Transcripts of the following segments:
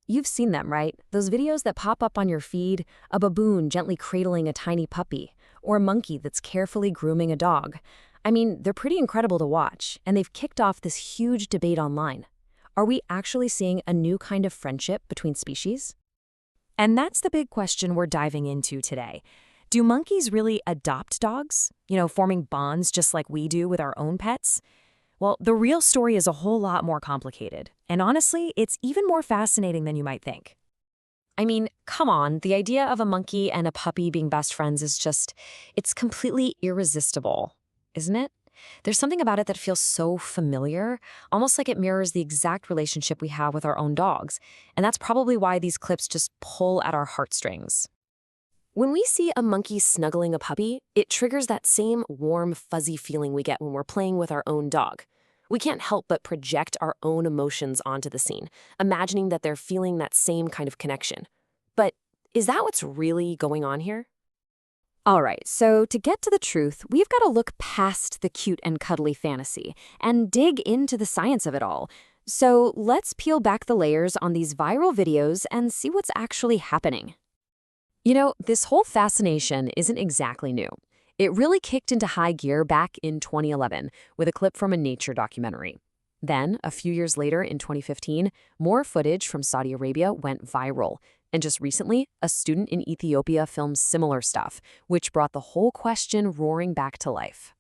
You've seen them, right? Those videos that pop up on your feed, a baboon gently cradling a tiny puppy, or a monkey that's carefully grooming a dog. I mean, they're pretty incredible to watch, and they've kicked off this huge debate online. Are we actually seeing a new kind of friendship between species? And that's the big question we're diving into today. Do monkeys really adopt dogs? Forming bonds just like we do with our own pets? Well, the real story is a whole lot more complicated. And honestly, it's even more fascinating than you might think. I mean, come on, the idea of a monkey and a puppy being best friends is it's completely irresistible, isn't it? There's something about it that feels so familiar, almost like it mirrors the exact relationship we have with our own dogs. And that's probably why these clips just pull at our heartstrings. When we see a monkey snuggling a puppy, it triggers that same warm, fuzzy feeling we get when we're playing with our own dog. We can't help but project our own emotions onto the scene, imagining that they're feeling that same kind of connection. But is that what's really going on here? All right, so to get to the truth, we've got to look past the cute and cuddly fantasy and dig into the science of it all. So let's peel back the layers on these viral videos and see what's actually happening. This whole fascination isn't exactly new. It really kicked into high gear back in 2011 with a clip from a nature documentary. Then, a few years later in 2015, more footage from Saudi Arabia went viral. And just recently, a student in Ethiopia filmed similar stuff, which brought the whole question roaring back to life.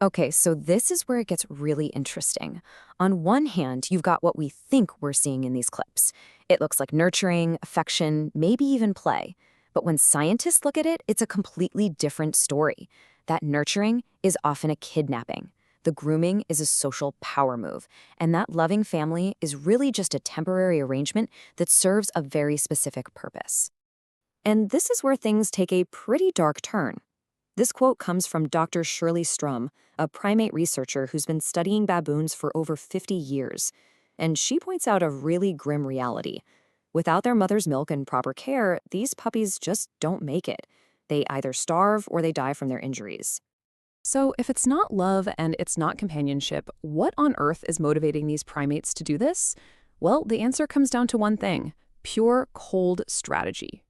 Okay, so this is where it gets really interesting. On one hand, you've got what we think we're seeing in these clips. It looks like nurturing, affection, maybe even play. But when scientists look at it, it's a completely different story. That nurturing is often a kidnapping. The grooming is a social power move. And that loving family is really just a temporary arrangement that serves a very specific purpose. And this is where things take a pretty dark turn. This quote comes from Dr. Shirley Strum, a primate researcher who's been studying baboons for over 50 years. And she points out a really grim reality. Without their mother's milk and proper care, these puppies just don't make it. They either starve or they die from their injuries. So if it's not love and it's not companionship, what on earth is motivating these primates to do this? Well, the answer comes down to one thing: pure cold strategy.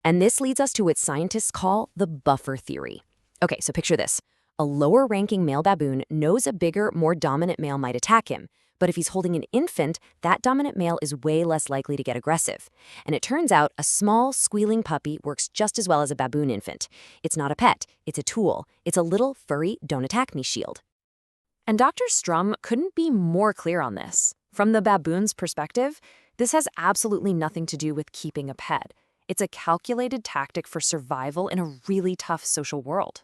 And this leads us to what scientists call the buffer theory. Okay, so picture this. A lower-ranking male baboon knows a bigger, more dominant male might attack him. But if he's holding an infant, that dominant male is way less likely to get aggressive. And it turns out a small, squealing puppy works just as well as a baboon infant. It's not a pet, it's a tool. It's a little, furry, don't-attack-me shield. And Dr. Strum couldn't be more clear on this. From the baboon's perspective, this has absolutely nothing to do with keeping a pet. It's a calculated tactic for survival in a really tough social world.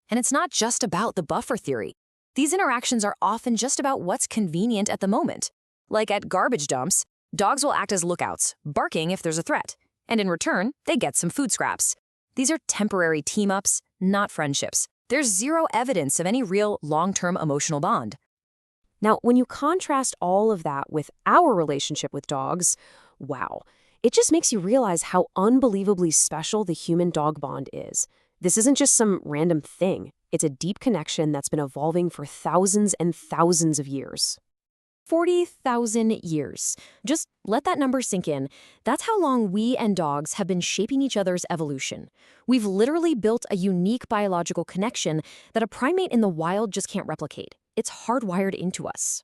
And it's not just about the buffer theory. These interactions are often just about what's convenient at the moment. Like at garbage dumps, dogs will act as lookouts, barking if there's a threat. And in return, they get some food scraps. These are temporary team-ups, not friendships. There's zero evidence of any real long-term emotional bond. Now, when you contrast all of that with our relationship with dogs, wow, it just makes you realize how unbelievably special the human-dog bond is. This isn't just some random thing. It's a deep connection that's been evolving for thousands and thousands of years. 40,000 years. Just let that number sink in. That's how long we and dogs have been shaping each other's evolution. We've literally built a unique biological connection that a primate in the wild just can't replicate. It's hardwired into us.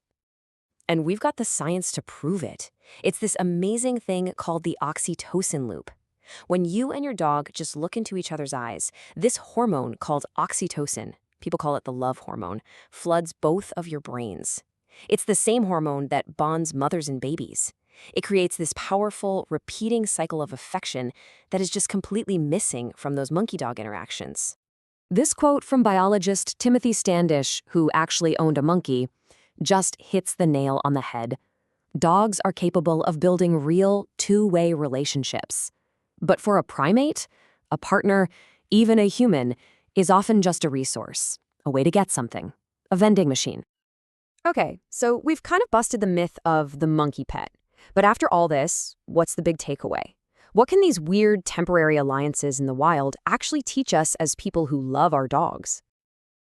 And we've got the science to prove it. It's this amazing thing called the oxytocin loop. When you and your dog just look into each other's eyes, this hormone called oxytocin, people call it the love hormone, floods both of your brains. It's the same hormone that bonds mothers and babies. It creates this powerful, repeating cycle of affection that is just completely missing from those monkey-dog interactions. This quote from biologist Timothy Standish, who actually owned a monkey, just hits the nail on the head. Dogs are capable of building real, two-way relationships. But for a primate, a partner, even a human, is often just a resource, a way to get something, a vending machine. Okay, so we've kind of busted the myth of the monkey pet. But after all this, what's the big takeaway? What can these weird temporary alliances in the wild actually teach us as people who love our dogs?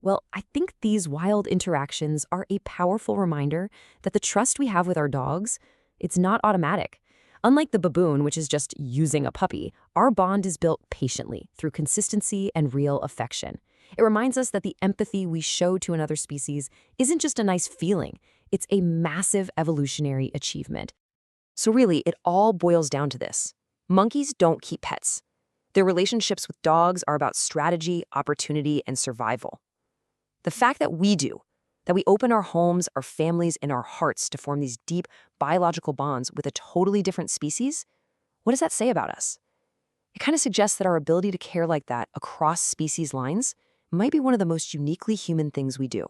Well, I think these wild interactions are a powerful reminder that the trust we have with our dogs, it's not automatic. Unlike the baboon, which is just using a puppy, our bond is built patiently through consistency and real affection. It reminds us that the empathy we show to another species isn't just a nice feeling, it's a massive evolutionary achievement. So really, it all boils down to this. Monkeys don't keep pets. Their relationships with dogs are about strategy, opportunity, and survival. The fact that we do, that we open our homes, our families, and our hearts to form these deep biological bonds with a totally different species, what does that say about us? It kind of suggests that our ability to care like that across species lines might be one of the most uniquely human things we do.